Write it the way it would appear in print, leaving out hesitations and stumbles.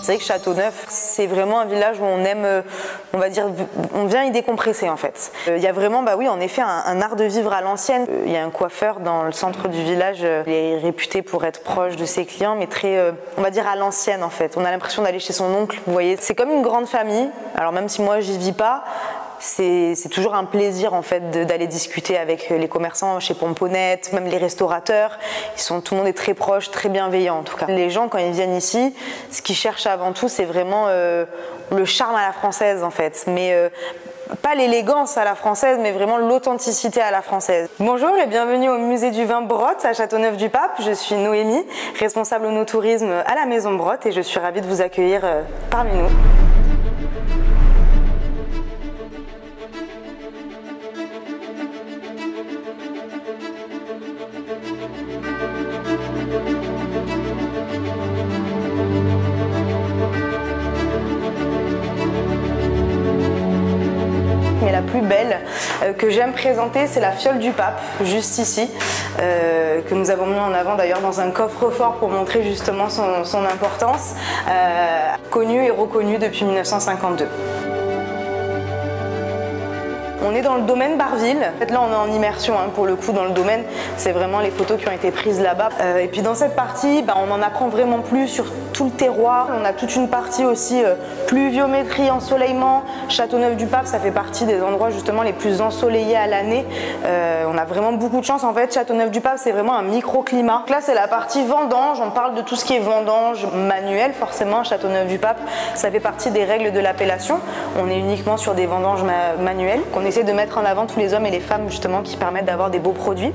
C'est vrai que Châteauneuf, c'est vraiment un village où on aime, on va dire, on vient y décompresser en fait. Il y a vraiment, bah oui, en effet, un art de vivre à l'ancienne. Il y a un coiffeur dans le centre du village, il est réputé pour être proche de ses clients, mais très, on va dire à l'ancienne en fait. On a l'impression d'aller chez son oncle, vous voyez. C'est comme une grande famille. Alors même si moi j'y vis pas, c'est toujours un plaisir en fait d'aller discuter avec les commerçants chez Pomponette, même les restaurateurs. Tout le monde est très proche, très bienveillant en tout cas. Les gens quand ils viennent ici, ce qu'ils cherchent avant tout, c'est vraiment le charme à la française en fait. Mais pas l'élégance à la française, mais vraiment l'authenticité à la française. Bonjour et bienvenue au musée du vin Brotte à Châteauneuf-du-Pape. Je suis Noémie, responsable no-tourisme à la maison Brotte et je suis ravie de vous accueillir parmi nous. Mais la plus belle que j'aime présenter, c'est la fiole du pape, juste ici, que nous avons mis en avant d'ailleurs dans un coffre-fort pour montrer justement son importance, connue et reconnue depuis 1952. On est dans le domaine Barville. En fait, là, on est en immersion pour le coup dans le domaine. C'est vraiment les photos qui ont été prises là-bas. Et puis dans cette partie, on en apprend vraiment plus sur tout le terroir. On a toute une partie aussi pluviométrie, ensoleillement. Châteauneuf-du-Pape, ça fait partie des endroits justement les plus ensoleillés à l'année. On a vraiment beaucoup de chance. En fait, Châteauneuf-du-Pape, c'est vraiment un microclimat. Donc là, c'est la partie vendange. On parle de tout ce qui est vendange manuel, forcément. Châteauneuf-du-Pape, ça fait partie des règles de l'appellation. On est uniquement sur des vendanges manuelles. On essaie de mettre en avant tous les hommes et les femmes justement qui permettent d'avoir des beaux produits.